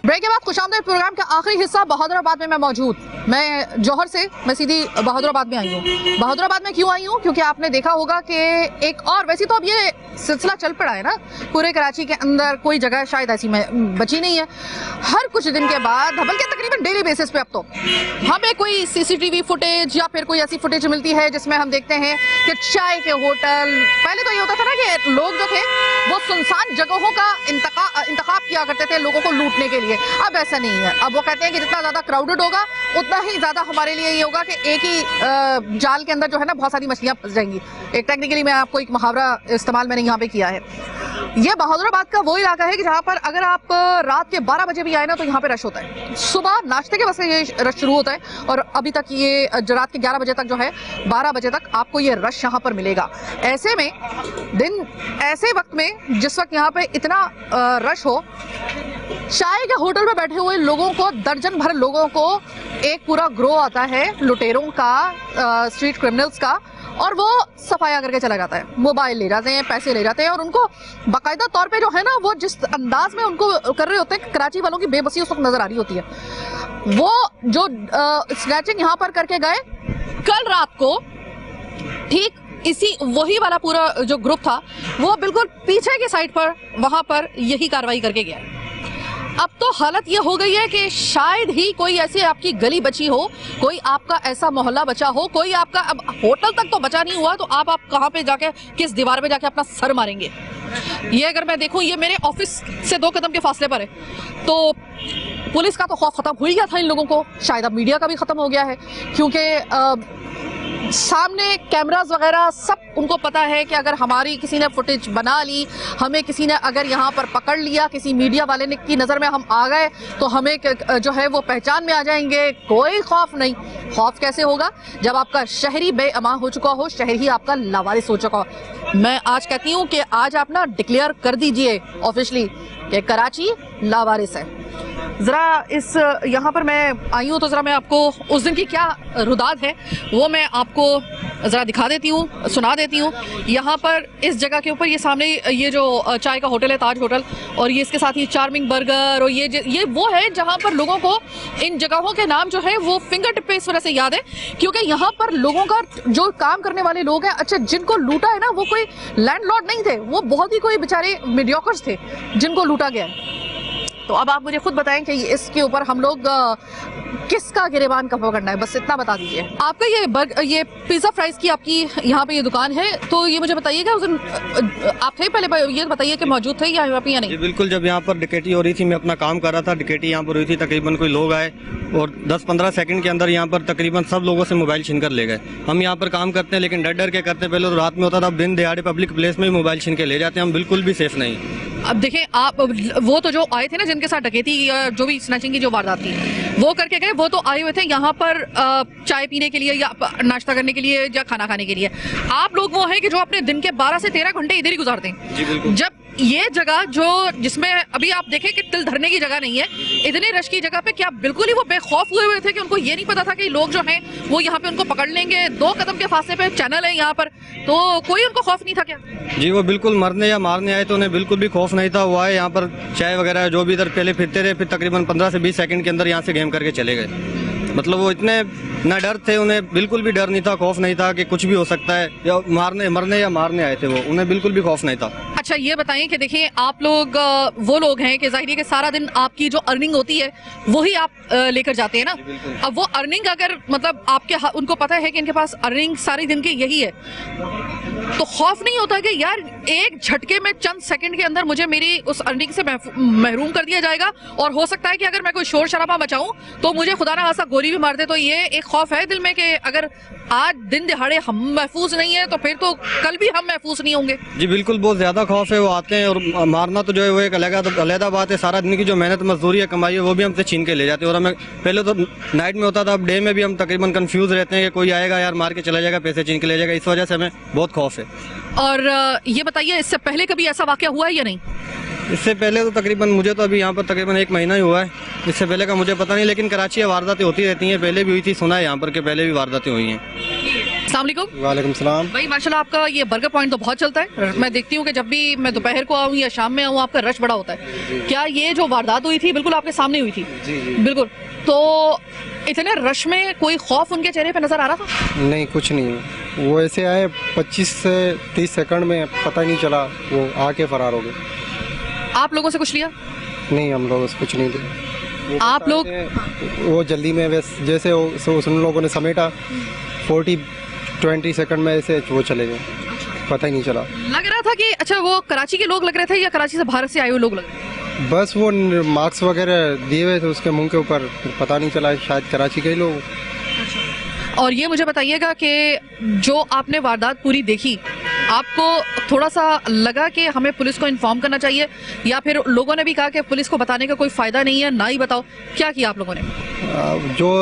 ब्रेक के बाद खुशामदीद प्रोग्राम का आखिरी हिस्सा बहादुराबाद में मैं मौजूद। मैं जौहर से मैं सीधी बहादुराबाद में आई हूँ। बहादुराबाद में क्यों आई हूँ? क्योंकि आपने देखा होगा कि एक और, वैसे तो अब ये सिलसिला चल पड़ा है ना, पूरे कराची के अंदर कोई जगह शायद ऐसी में बची नहीं है। हर कुछ दिन के बाद, बल्कि तकरीबन डेली बेसिस पे अब तो हमें कोई सीसीटीवी फुटेज या फिर कोई ऐसी फुटेज मिलती है जिसमें हम देखते हैं कि चाय के होटल, पहले तो ये होता था ना कि लोग जो थे वो सुनसान जगहों का इंतखाब किया करते थे लोगों को लूटने के लिए। अब ऐसा नहीं है। अब वो कहते हैं कि जितना ज़्यादा क्राउडेड होगा उतना ही ज़्यादा हमारे लिए ये होगा कि एक ही जाल के अंदर जो है ना बहुत सारी मछलियाँ फंस जाएंगी। एक टेक्निकली मैं आपको एक मुहावरा इस्तेमाल मैंने यहाँ पे किया है। ये बहादुराबाद का वो इलाका है कि जहाँ पर अगर आप रात के 12 बजे भी आए ना तो यहाँ पे रश होता है। सुबह नाश्ते के वक्त से ये रश शुरू होता है और अभी तक ये रात के 11 बजे तक जो है, 12 बजे तक आपको ये रश यहाँ पर मिलेगा। ऐसे में दिन ऐसे वक्त में जिस वक्त यहाँ पे इतना रश हो, चाय के होटल में बैठे हुए लोगों को, दर्जन भर लोगों को एक पूरा ग्रोह आता है लुटेरों का, स्ट्रीट क्रिमिनल्स का, और वो सफाया करके चला जाता है। मोबाइल ले जाते हैं, पैसे ले जाते हैं, और उनको बाकायदा तौर पे जो है ना वो जिस अंदाज में उनको कर रहे होते हैं, कराची वालों की बेबसी उस वक्त नजर आ रही होती है। वो जो स्नैचिंग यहाँ पर करके गए कल रात को, ठीक इसी वही वाला पूरा जो ग्रुप था वो बिल्कुल पीछे की साइड पर वहां पर यही कार्रवाई करके गया। अब तो हालत ये हो गई है कि शायद ही कोई ऐसी आपकी गली बची हो, कोई आपका ऐसा मोहल्ला बचा हो, कोई आपका अब होटल तक तो बचा नहीं हुआ, तो आप कहाँ पे जाके किस दीवार पे जाके अपना सर मारेंगे। ये अगर मैं देखूं, ये मेरे ऑफिस से 2 कदम के फासले पर है, तो पुलिस का तो खौफ खत्म हो ही गया था इन लोगों को, शायद अब मीडिया का भी खत्म हो गया है, क्योंकि सामने कैमरास वगैरह सब उनको पता है कि अगर हमारी किसी ने फुटेज बना ली, हमें किसी ने अगर यहाँ पर पकड़ लिया, किसी मीडिया वाले ने की नज़र में हम आ गए, तो हमें जो है वो पहचान में आ जाएंगे। कोई खौफ नहीं। खौफ कैसे होगा जब आपका शहरी बेअमान हो चुका हो, शहर ही आपका लावारिस हो चुका हो। मैं आज कहती हूँ कि आज आप ना डिक्लेयर कर दीजिए ऑफिशियली कि कराची लावारिस है। ज़रा इस यहाँ पर मैं आई हूँ तो ज़रा मैं आपको उस दिन की क्या रुदाद है वो मैं आपको ज़रा दिखा देती हूँ, सुना देती हूँ। यहाँ पर इस जगह के ऊपर ये सामने ये जो चाय का होटल है, ताज होटल, और ये इसके साथ ही चार्मिंग बर्गर, और ये वो है जहाँ पर लोगों को इन जगहों के नाम जो है वो फिंगर टिप पे इस वजह से याद है क्योंकि यहाँ पर लोगों का जो काम करने वाले लोग हैं, अच्छा जिनको लूटा है ना, वो कोई लैंडलॉर्ड नहीं थे, वो बहुत ही कोई बेचारे मीडियोकर्स थे जिनको लूटा गया है। तो अब आप मुझे खुद बताएं कि इसके ऊपर हम लोग किसका गिरेबान कब पकड़ना है, बस इतना बता दीजिए। आपका ये पिज़्ज़ा फ्राइज़ की आपकी यहाँ पे ये दुकान है, तो ये मुझे बताइएगा उस दिन आप थे पहले, ये बताइए कि मौजूद थे यहाँ पे या नहीं? जी बिल्कुल, जब यहाँ पर डकैती हो रही थी, मैं अपना काम कर रहा था, डकैती यहाँ पर हुई थी, तकरीबन कोई लोग आए और 10-15 सेकंड के अंदर यहाँ पर तकरीबन सब लोगों से मोबाइल छीन कर ले गए। हम यहाँ पर काम करते हैं लेकिन डर डर के करते हैं, पहले तो रात में होता था, अब दिन दिहाड़े पब्लिक प्लेस में मोबाइल छीन के ले जाते हैं, हम बिल्कुल भी सेफ नहीं। अब देखें आप, वो तो जो आए थे ना जिनके साथ डकैती जो भी स्नैचिंग की जो वारदात थी वो करके गए, वो तो आए हुए थे यहाँ पर चाय पीने के लिए या नाश्ता करने के लिए या खाना खाने के लिए। आप लोग वो हैं कि जो अपने दिन के 12 से 13 घंटे इधर ही गुजारते हैं। जब ये जगह जो जिसमें अभी आप देखें कि तिल धरने की जगह नहीं है, इतने रश की जगह पे क्या बिल्कुल ही वो बेखौफ हुए हुए थे कि उनको ये नहीं पता था कि लोग जो हैं वो यहाँ पे उनको पकड़ लेंगे। 2 कदम के फासले पे चैनल है यहाँ पर, तो कोई उनको खौफ नहीं था क्या? जी वो बिल्कुल मरने या मारने आए तो उन्हें बिल्कुल भी खौफ नहीं था। वो आए यहाँ पर चाय वगैरह जो भी इधर पहले फिरते रहे, फिर तकरीबन 15 से 20 सेकंड के अंदर यहाँ से गेम करके चले गए। मतलब वो इतने न डर थे, उन्हें बिल्कुल भी डर नहीं था, खौफ नहीं था कि कुछ भी हो सकता है, या मरने या मारने आए थे, वो उन्हें बिल्कुल भी खौफ नहीं था। अच्छा ये बताएं कि देखिए आप लोग वो लोग हैं कि जाहिर है कि सारा दिन आपकी जो अर्निंग होती है वही आप लेकर जाते हैं ना। अब वो अर्निंग अगर मतलब आपके उनको पता है कि इनके पास अर्निंग सारी दिन की यही है, तो खौफ नहीं होता कि यार एक झटके में चंद सेकंड के अंदर मुझे मेरी उस अर्निंग से महरूम कर दिया जाएगा, और हो सकता है कि अगर मैं कोई शोर शराबा मचाऊं तो मुझे खुदा ना खासा गोली भी मार दे। तो ये एक खौफ है दिल में कि अगर आज दिन दिहाड़े हम महफूज नहीं है तो फिर तो कल भी हम महफूज नहीं होंगे। जी बिल्कुल, बहुत ज्यादा खौफ है। वो आते हैं और मारना तो जो है वो एक अलग बात है। सारा दिन की जो मेहनत मजदूरी है, कमाई है, वो भी हमसे छीन के ले जाते हैं। और हमें पहले तो नाइट में होता था, अब डे में भी हम तकरीबन कंफ्यूज रहते हैं कि कोई आएगा यार मार के चला जाएगा, पैसे छीन के ले जाएगा। इस वजह से हमें बहुत खौफ है। और ये बताइए इससे पहले कभी ऐसा वाकया हुआ है या नहीं? इससे पहले तो तकरीबन मुझे तो अभी यहाँ पर तकरीबन 1 महीना ही हुआ है, इससे पहले का मुझे पता नहीं, लेकिन कराची में वारदातें होती रहती हैं, पहले भी हुई थी, सुना है यहाँ पर के पहले भी वारदातें हुई हैं। अस्सलाम वालेकुम। वालेकुम सलाम। भाई माशाल्लाह आपका ये बर्गर पॉइंट तो बहुत चलता है, मैं देखती हूँ कि जब भी मैं दोपहर को आऊँ या शाम में आऊँ आपका रश बड़ा होता है। क्या ये जो वारदात हुई थी बिल्कुल आपके सामने हुई थी? जी जी बिल्कुल। तो इतने रश में कोई खौफ उनके चेहरे पे नजर आ रहा था? नहीं, कुछ नहीं, वो ऐसे आए 25 से 30 सेकंड में, पता ही नहीं चला, वो आके फरार हो गए। आप लोगों से कुछ लिया? नहीं, हम लोग कुछ नहीं थे। आप लोग वो जल्दी में जैसे उन लोगों ने समेटा, 40-20 सेकंड में ऐसे वो चले गए, पता ही नहीं चला। लग रहा था कि अच्छा वो कराची के लोग लग रहे थे या कराची से बाहर से आए हुए लोग लग रहे थे? बस वो मार्क्स वगैरह दिए हुए थे उसके मुंह के ऊपर, पता नहीं चला, शायद कराची के ही लोग। और ये मुझे बताइएगा कि जो आपने वारदात पूरी देखी, आपको थोड़ा सा लगा कि हमें पुलिस को इन्फॉर्म करना चाहिए, या फिर लोगों ने भी कहा कि पुलिस को बताने का कोई फ़ायदा नहीं है, ना ही बताओ? क्या किया आप लोगों ने?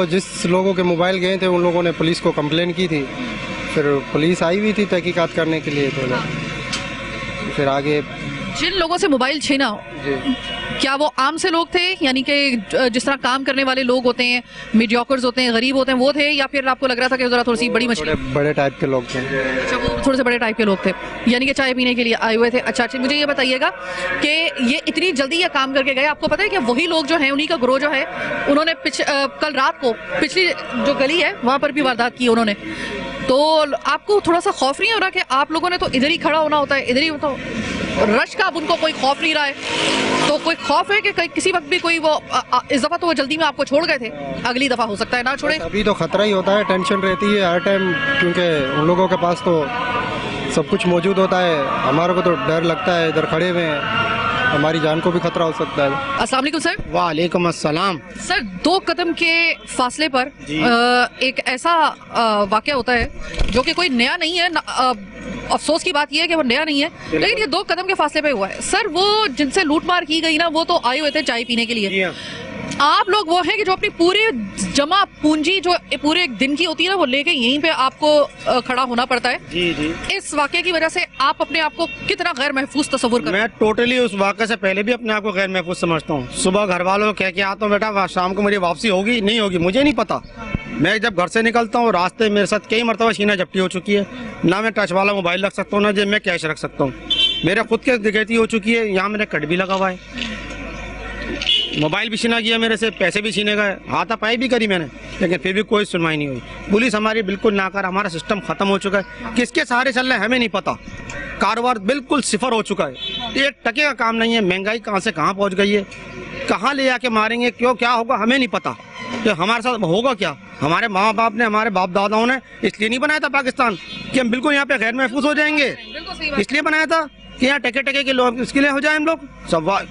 जिस लोगों के मोबाइल गए थे उन लोगों ने पुलिस को कंप्लेन की थी, फिर पुलिस आई हुई थी तहकीकात करने के लिए, तो फिर आगे जिन लोगों से मोबाइल छीना, क्या वो आम से लोग थे, यानी कि जिस तरह काम करने वाले लोग होते हैं, मीडियोकर्स होते हैं, गरीब होते हैं, वो थे, या फिर आपको लग रहा था कि जरा थोड़ी सी बड़ी मछली? बड़े टाइप के लोग थे। अच्छा, वो थोड़े से बड़े टाइप के लोग थे, यानी कि चाय पीने के लिए आए हुए थे। अच्छा, मुझे ये बताइएगा कि ये इतनी जल्दी ये काम करके गए, आपको पता है कि वही लोग जो हैं, उन्हीं का ग्रोह जो है, उन्होंने कल रात को पिछली जो गली है वहाँ पर भी वारदात की उन्होंने। तो आपको थोड़ा सा खौफ नहीं हो रहा कि आप लोगों ने तो इधर ही खड़ा होना होता है, इधर ही तो रश का अब उनको कोई खौफ नहीं रहा है, तो कोई खौफ है कि किसी वक्त भी कोई वो इस दफ़ा तो वो जल्दी में आपको छोड़ गए थे, अगली दफ़ा हो सकता है ना छोड़े? अभी तो खतरा ही होता है, टेंशन रहती है हर टाइम, क्योंकि उन लोगों के पास तो सब कुछ मौजूद होता है। हमारे को तो डर लगता है, इधर खड़े हुए हैं, हमारी जान को भी खतरा हो सकता है। अस्सलाम वालेकुम सर। वालेकुम अस्सलाम। सर 2 कदम के फासले पर एक ऐसा वाकया होता है जो कि कोई नया नहीं है, अफसोस की बात यह है कि वो नया नहीं है, लेकिन ये 2 कदम के फासले पे हुआ है। सर वो जिनसे लूटमार की गई ना, वो तो आए हुए थे चाय पीने के लिए, आप लोग वो हैं कि जो अपनी पूरी जमा पूंजी जो पूरे एक दिन की होती है ना, वो लेके यहीं पे आपको खड़ा होना पड़ता है। जी जी। इस वाकये की वजह से आप अपने आप को कितना गैर महफूज तस्वुर कर? मैं टोटली उस वाक़े से पहले भी अपने आप को गैर महफूज समझता हूँ। सुबह घर वालों को कह के आता हूँ बेटा शाम को मेरी वापसी होगी नहीं होगी मुझे नहीं पता। मैं जब घर से निकलता हूँ रास्ते मेरे साथ कई मरतबा छीना झपटी हो चुकी है, ना मैं टच वाला मोबाइल रख सकता हूँ ना जेब में कैश रख सकता हूँ। मेरे खुद के डकैती हो चुकी है, यहाँ मेरे कट भी लगा हुआ है, मोबाइल भी छीना गया मेरे से, पैसे भी छीने गए, हाथापाई भी करी मैंने, लेकिन फिर भी कोई सुनवाई नहीं हुई। पुलिस हमारी बिल्कुल नाकार, हमारा सिस्टम खत्म हो चुका है, किसके सहारे चल रहे हैं हमें नहीं पता, कारोबार बिल्कुल सिफर हो चुका है, 1 टके का काम नहीं है, महंगाई कहाँ से कहाँ पहुँच गई है, कहाँ ले आके मारेंगे, क्यों क्या होगा हमें नहीं पता, कि हमारे साथ होगा क्या। हमारे माँ बाप ने, हमारे बाप दादाओं ने इसलिए नहीं बनाया था पाकिस्तान कि हम बिल्कुल यहाँ पे गैर महफूज हो जाएंगे, इसलिए बनाया था कि यहाँ टके टके के लोग इसके लिए हो जाए हम लोग सब।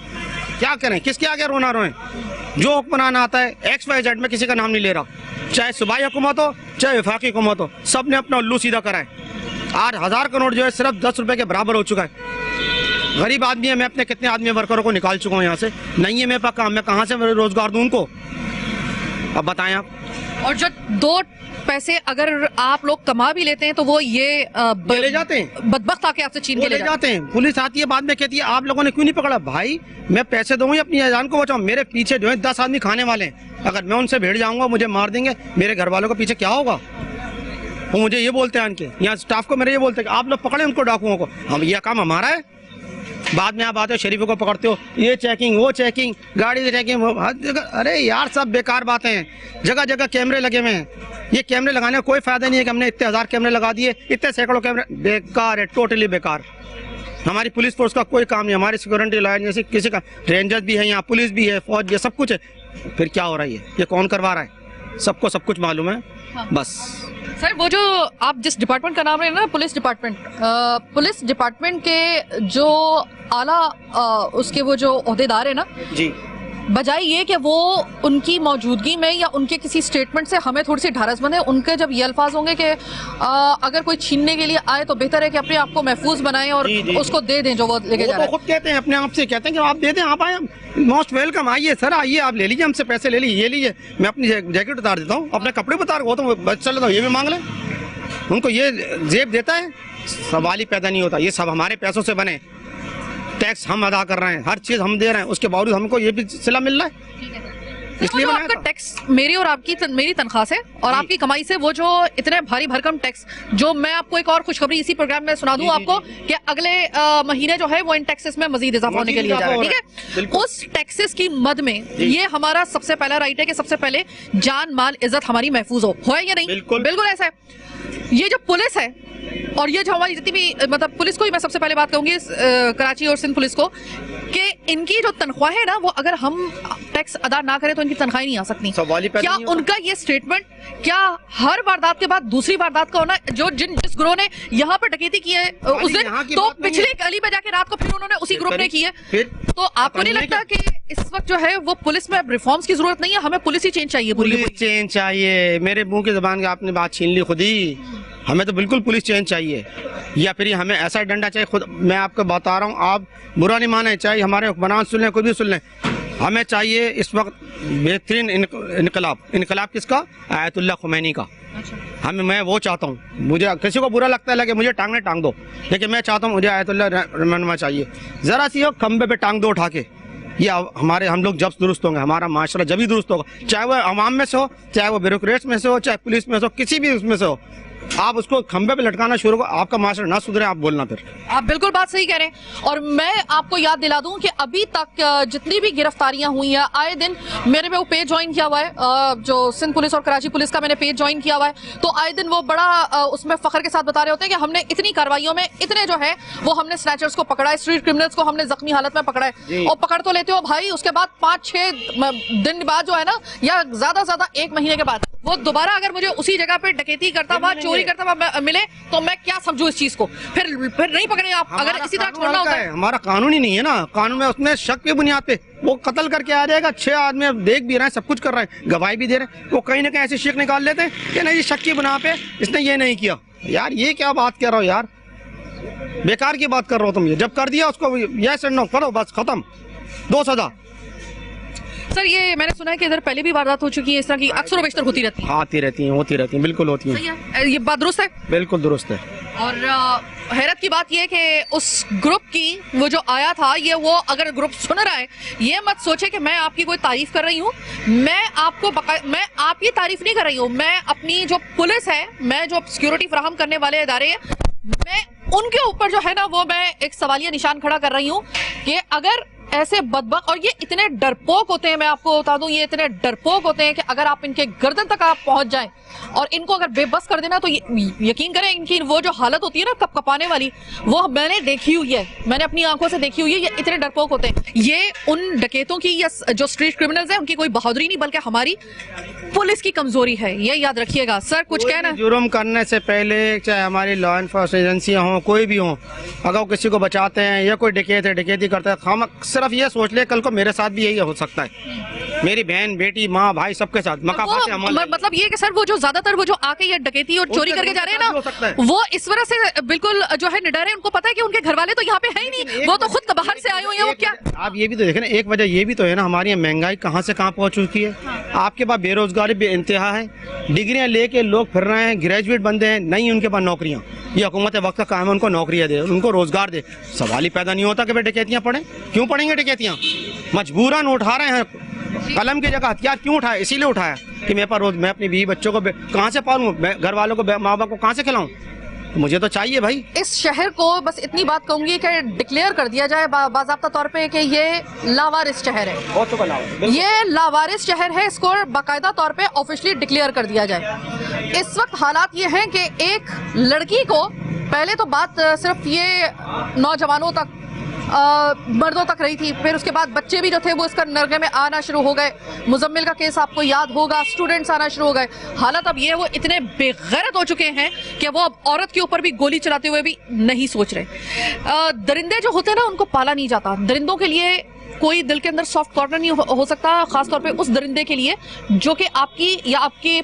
क्या करें, किसके आगे रोना रोएं, जो हुक्मरान आता है XYZ में किसी का नाम नहीं ले रहा, चाहे सूबाई हुकूमत हो चाहे वफाकी हुकूमत हो, सब ने अपना उल्लू सीधा करा है। आज 1000 करोड़ जो है सिर्फ 10 रुपए के बराबर हो चुका है। गरीब आदमी है, मैं अपने कितने आदमी वर्करों को निकाल चुका हूँ यहाँ से, नहीं है मेरे पास काम, मैं कहाँ से रोजगार दूँ उनको, अब बताएं आप। और जो 2 पैसे अगर आप लोग कमा भी लेते हैं तो वो ये ले जाते हैं, बदबख्त आके आपसे छीन के ले जाते हैं। पुलिस आती है बाद में कहती है आप लोगों ने क्यों नहीं पकड़ा। भाई मैं पैसे दूंगी अपनी जान को बचाऊं, मेरे पीछे जो है 10 आदमी खाने वाले हैं, अगर मैं उनसे भिड़ जाऊंगा मुझे मार देंगे, मेरे घर वालों को पीछे क्या होगा। वो मुझे ये बोलते हैं उनके यहाँ स्टाफ को, मेरे ये बोलते हैं आप लोग पकड़े उनको डाकुओं को, हम यह काम हमारा है। बाद में आप आते हो शरीफों को पकड़ते हो, ये चेकिंग वो चेकिंग, गाड़ी की चेकिंग, अरे यार सब बेकार बातें हैं। जगह जगह कैमरे लगे हुए हैं, ये कैमरे लगाने का कोई फायदा नहीं है कि हमने इतने 1000 कैमरे लगा दिए, इतने सैकड़ों कैमरे, बेकार है, टोटली बेकार। हमारी पुलिस फोर्स का कोई काम नहीं, हमारी सिक्योरिटी लाइन जैसे किसी का, रेंजर्स भी है यहाँ, पुलिस भी है, फौज भी है, सब कुछ है, फिर क्या हो रहा है, ये कौन करवा रहा है, सबको सब कुछ मालूम है। हाँ। बस सर वो जो आप जिस डिपार्टमेंट का नाम रहे ना, पुलिस डिपार्टमेंट के जो आला उसके वो जो ओहदेदार है ना जी, बजाय ये कि वो उनकी मौजूदगी में या उनके किसी स्टेटमेंट से हमें थोड़ी सी ढारसमंद है, उनके जब ये अल्फाज होंगे कि अगर कोई छीनने के लिए आए तो बेहतर है कि अपने आप को महफूज बनाएं और उसको दे दें जो वो लेके जा रहा है। खुद कहते हैं, अपने आप से कहते हैं कि आप दे दें, आप आए, मोस्ट वेलकम, आइए सर, आइए आप ले लीजिए, हमसे पैसे ले लीजिए, ये लीजिए, मैं अपनी जैकेट उतार देता हूँ, अपने कपड़े उतार वो तो चल रहा हूँ, ये भी मांग लें, उनको ये जेब देता है, सवाल ही पैदा नहीं होता। ये सब हमारे पैसों से बने, टैक्स हम अदा कर रहे हैं, हर चीज हम दे रहे हैं, उसके बावजूद हमको ये भी सिला मिल रहा है, इसलिए बनाया आपका टैक्स मेरी और आपकी मेरी तनख्वाह से और आपकी कमाई से, वो जो इतने भारी भरकम टैक्स, जो मैं आपको एक और खुशखबरी इसी प्रोग्राम में सुना दूं आपको कि अगले महीने जो है वो इन टैक्सेस में मजीद इजाफा होने के लिए जा रहा है, ठीक है। उस टैक्सेस की मद में ये हमारा सबसे पहला राइट है कि सबसे पहले जान माल इज्जत हमारी महफूज हो या नहीं। बिल्कुल ऐसा है। ये जो पुलिस है और ये जो हमारी जितनी भी मतलब पुलिस को ही मैं सबसे पहले बात कहूंगी, कराची और सिंध पुलिस को, कि इनकी जो तनख्वाह है ना, वो अगर हम टैक्स अदा ना करें तो इनकी तनख्वाह नहीं आ सकती। क्या उनका ये स्टेटमेंट, क्या हर वारदात के बाद दूसरी वारदात का होना, जो जिस ग्रोह ने यहाँ पर डकैती की है उस दिन, तो पिछली गली में जाके रात को फिर उन्होंने उसी ग्रुप ने की है, तो आपको नहीं लगता कि इस वक्त जो है वो पुलिस में रिफॉर्म्स की जरूरत नहीं है, हमें पुलिस ही चेंज चाहिए? पुलिस चेंज चाहिए, मेरे मुंह की जुबान की आपने बात छीन ली खुद ही, हमें तो बिल्कुल पुलिस चेंज चाहिए, या फिर हमें ऐसा डंडा चाहिए। खुद मैं आपको बता रहा हूँ, आप बुरा नहीं माने, चाहे हमारे हुक्मरान सुन लें, कोई भी सुन लें, हमें चाहिए इस वक्त बेहतरीन इनकलाब किसका? आयतुल्लाह खुमैनी का। मैं वो चाहता हूँ, मुझे किसी को बुरा लगता है लगे मुझे टांग दो, लेकिन मैं चाहता हूँ मुझे आयतुल्लाह रहनुमा चाहिए, जरा सी हो खंबे पे टांग दो उठा के, ये हम लोग जब दुरुस्त होंगे, हमारा माशरा जब ही दुरुस्त होगा, चाहे वो अवाम में से हो, चाहे वो ब्यूरोक्रेट्स में से हो, चाहे पुलिस में से हो, किसी भी उसमें से हो, आप उसको खंबे पे लटकाना शुरू करो, आपका मास्टर ना सुधरे आप बोलना फिर। आप बिल्कुल बात सही कह रहे हैं। और मैं आपको याद दिला दूं कि अभी तक जितनी भी गिरफ्तारियां हुई हैं, आए दिन मेरे पे वो पेज ज्वाइन किया हुआ है, जो सिंध पुलिस और कराची पुलिस का मैंने पेज ज्वाइन किया हुआ है, तो आए दिन वो बड़ा उसमें फख्र के साथ बता रहे होते हैं कि हमने इतनी कार्रवाइयों में इतने जो है वो हमने स्नैचर्स को पकड़ा है, स्ट्रीट क्रिमिनल्स को हमने जख्मी हालत में पकड़ा है। और पकड़ तो लेते हो भाई, उसके बाद 5-6 दिन बाद जो है ना, या ज्यादा 1 महीने के बाद वो दोबारा अगर मुझे उसी जगह पे डकैती करता हुआ, चोरी करता हुआ मिले तो मैं क्या समझू इस चीज को? फिर नहीं पकड़े आप, अगर इसी तरह छोड़ना होता है। हमारा कानून ही नहीं है ना, कानून में उसने शक की बुनियाद पे वो कत्ल करके आ जाएगा। 6 आदमी देख भी रहे हैं, सब कुछ कर रहे हैं, गवाही भी दे रहे हैं, वो कहीं ना कहीं ऐसे शेख निकाल लेते हैं कि नहीं शक की बुनियाद पे इसने ये नहीं किया। यार ये क्या बात कर रहे हो यार, बेकार की बात कर रहे हो तुम। ये जब कर दिया उसको यस एंड नो करो, बस खत्म, 2 सजा। सर ये मैंने सुना है कि इधर पहले भी वारदात हो चुकी है इस तरह की, अक्सर बेशतर होती रहती है। होती रहती हैं, बिल्कुल होती हैं। सही है, ये बात दुरुस्त है? बिल्कुल दुरुस्त है। और हैरत की बात यह कि उस ग्रुप की वो जो आया था, ये वो अगर ग्रुप सुन रहा है, ये मत सोचे कि मैं आपकी कोई तारीफ कर रही हूँ। मैं आपकी तारीफ नहीं कर रही हूँ, मैं अपनी जो पुलिस है, मैं जो सिक्योरिटी फराहम करने वाले इदारे हैं, मैं उनके ऊपर जो है ना वो मैं एक सवालिया निशान खड़ा कर रही हूँ कि अगर ऐसे बदबक, और ये इतने डरपोक होते हैं, मैं आपको बता दूं, ये इतने डरपोक होते हैं कि अगर आप इनके गर्दन तक आप पहुंच जाएं और इनको अगर बेबस कर देना तो यकीन करें इनकी वो जो हालत होती है ना कपकपाने वाली, वो मैंने देखी हुई है, मैंने अपनी आंखों से देखी हुई है। ये इतने डरपोक होते हैं। ये उन डकैतों की या जो स्ट्रीट क्रिमिनल्स हैं उनकी कोई बहादुरी नहीं, बल्कि हमारी पुलिस की कमजोरी है, ये याद रखिएगा। सर कुछ कहना? जुर्म करने से पहले चाहे हमारी लॉ एनफोर्समेंट एजेंसियां हों, कोई भी हों, अगर वो किसी को बचाते हैं या कोई डकैत है, डकैती करता है, हम सिर्फ ये सोच ले कल को मेरे साथ भी यही हो सकता है, मेरी बहन, बेटी, माँ, भाई सबके साथ मतलब ये कि सर वो जो ज्यादातर वो जो आके ये डकैती और चोरी करके जा रहे हैं ना, वो इस वजह से बिल्कुल जो है निडर है। उनको पता है कि उनके घर वाले तो यहाँ पे है ही नहीं, वो तो खुद बाहर से आए हुए हैं। वो क्या आप ये भी तो देखें ना, एक वजह ये भी तो है ना, हमारी यहाँ महंगाई कहाँ से कहाँ पहुँच चुकी है। आपके पास बेरोजगारी बेइंतहा है, डिग्रियाँ लेके लोग फिर रहे हैं, ग्रेजुएट बंदे हैं, नहीं उनके पास नौकरियाँ। ये हुकूमत वक्त का काम है उनको नौकरियाँ दे, उनको रोजगार दे। सवाल ही पैदा नहीं होता कि वे डकैतियाँ पढ़ें। क्यों पढ़ेंगे डकैतियाँ? मजबूरन उठा रहे हैं, कलम की जगह हथियार क्यों उठाया? इसीलिए उठाया कि मेरे पास रोज मैं अपनी बीवी बच्चों को कहाँ से पालूं, घर वालों को, माँ बाप को कहाँ से खिलाऊं? मुझे तो चाहिए भाई। इस शहर को बस इतनी बात कहूंगी कि डिक्लेयर कर दिया जाए बाज़ाब्ता तौर पे कि ये लावारिस शहर है। ये लावारिस शहर है, इसको बाकायदा तौर पे ऑफिशियली डिक्लेयर कर दिया जाए। इस वक्त हालात ये हैं कि एक लड़की को, पहले तो बात सिर्फ ये नौजवानों तक, मर्दों तक रही थी, फिर उसके बाद बच्चे भी जो थे वो इसका नरगे में आना शुरू हो गए। मुजम्मिल का केस आपको याद होगा, स्टूडेंट्स आना शुरू हो गए। हालत अब ये वो इतने बेगैरत हो चुके हैं कि वो अब औरत के ऊपर भी गोली चलाते हुए भी नहीं सोच रहे। दरिंदे जो होते हैं ना उनको पाला नहीं जाता। दरिंदों के लिए कोई दिल के अंदर सॉफ्ट कॉर्नर नहीं हो सकता, खासतौर पे उस दरिंदे के लिए जो कि आपकी या आपके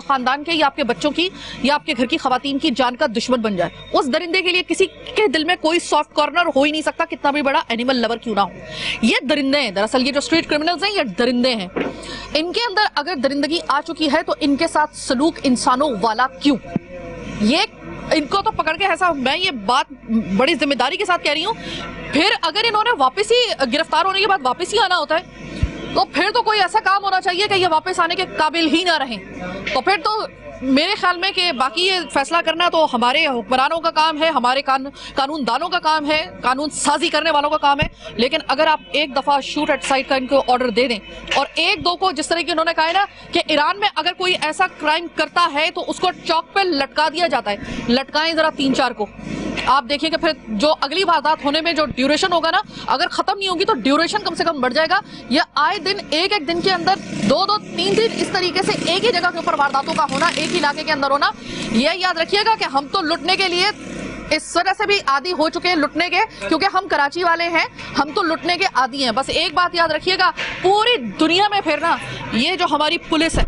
खानदान के या आपके बच्चों की या आपके घर की खवातीन की जान का दुश्मन बन जाए। उस दरिंदे के लिए किसी के दिल में कोई सॉफ्ट कॉर्नर हो ही नहीं सकता, कितना भी बड़ा एनिमल लवर क्यों ना हो। ये दरिंदे हैं दरअसल, ये जो स्ट्रीट क्रिमिनल्स हैं ये दरिंदे हैं। इनके अंदर अगर दरिंदगी आ चुकी है तो इनके साथ सलूक इंसानों वाला क्यों? ये इनको तो पकड़ के ऐसा, मैं ये बात बड़ी जिम्मेदारी के साथ कह रही हूँ, फिर अगर इन्होंने वापस ही गिरफ्तार होने के बाद वापस ही आना होता है तो फिर तो कोई ऐसा काम होना चाहिए कि ये वापस आने के काबिल ही ना रहें। तो फिर तो मेरे ख्याल में कि बाकी ये फैसला करना तो हमारे हुक्मरानों का काम है, हमारे कानून दानों का काम है, कानून साजी करने वालों का काम है। लेकिन अगर आप एक दफ़ा शूट एट साइट का इनको ऑर्डर दे दें और एक दो को, जिस तरह की उन्होंने कहा है ना कि ईरान में अगर कोई ऐसा क्राइम करता है तो उसको चौक पे लटका दिया जाता है, लटकाएं ज़रा 3-4 को, आप देखिएगा फिर जो अगली वारदात होने में जो ड्यूरेशन होगा ना, अगर खत्म नहीं होगी तो ड्यूरेशन कम से कम बढ़ जाएगा। ये आए दिन एक दिन के अंदर 2-2, 3-3 इस तरीके से एक ही जगह के ऊपर वारदातों का होना, एक ही इलाके के अंदर होना। ये याद रखिएगा कि हम तो लुटने के लिए इस वजह से भी आदी हो चुके हैं, लुटने के, क्योंकि हम कराची वाले हैं, हम तो लुटने के आदी हैं। बस एक बात याद रखिएगा, पूरी दुनिया में फिर ना ये जो हमारी पुलिस है,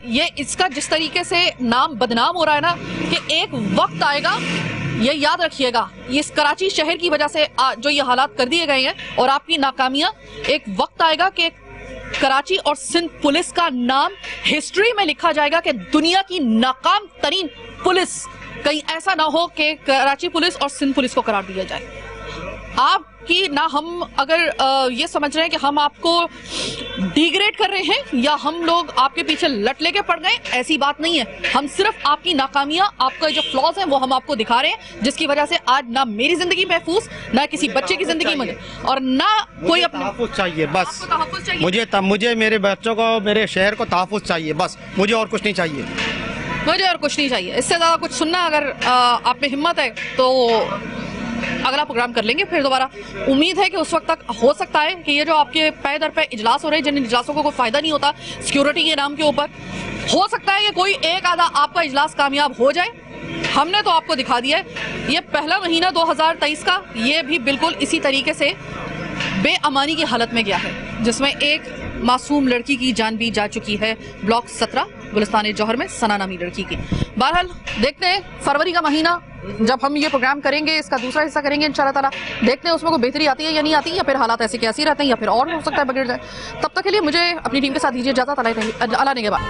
ये इसका जिस तरीके से नाम बदनाम हो रहा है ना, कि एक वक्त आएगा, ये याद रखिएगा, ये इस कराची शहर की वजह से जो ये हालात कर दिए गए हैं और आपकी नाकामियां, एक वक्त आएगा कि कराची और सिंध पुलिस का नाम हिस्ट्री में लिखा जाएगा कि दुनिया की नाकाम तरीन पुलिस, कहीं ऐसा ना हो कि कराची पुलिस और सिंध पुलिस को करार दिया जाए। आपकी ना हम अगर ये समझ रहे हैं कि हम आपको डिग्रेड कर रहे हैं या हम लोग आपके पीछे लट लेके पड़ गए, ऐसी बात नहीं है। हम सिर्फ आपकी नाकामियां, आपका जो फ्लॉज हैं वो हम आपको दिखा रहे हैं, जिसकी वजह से आज ना मेरी जिंदगी महफूज, ना किसी बच्चे की जिंदगी में, और ना कोई अपना तहफ़्फ़ुज़ चाहिए बस। आपको तहफ़्फ़ुज़ चाहिए। मुझे मेरे बच्चों को, मेरे शहर को तहफ़्फ़ुज़ चाहिए बस, मुझे और कुछ नहीं चाहिए। मुझे और कुछ नहीं चाहिए। इससे ज्यादा कुछ सुनना अगर आप में हिम्मत है तो अगला प्रोग्राम कर लेंगे फिर दोबारा। उम्मीद है कि उस वक्त तक हो सकता है कि ये जो आपके पे दर पे इजलास हो रहे हैं, जिन इजलासों को कोई फायदा नहीं होता सिक्योरिटी के नाम के ऊपर, हो सकता है कि कोई एक आधा आपका इजलास कामयाब हो जाए। हमने तो आपको दिखा दिया है ये पहला महीना 2023 का, ये भी बिल्कुल इसी तरीके से बेअमानी की हालत में गया है, जिसमें एक मासूम लड़की की जान भी जा चुकी है ब्लॉक 17 गुलिस्तान जौहर में, सना नामी लड़की की। बहरहाल देखते हैं फरवरी का महीना जब हम ये प्रोग्राम करेंगे, इसका दूसरा हिस्सा करेंगे इंशाल्लाह ताला, देखते हैं उसमें कोई बेहतरी आती है या नहीं आती, या फिर हालात ऐसे के ऐसे ही रहते हैं, या फिर और हो सकता है बिगड़ जाए। तब तक के लिए मुझे अपनी टीम के साथ दीजिए इजाजत। अल्लाह ने के बाद।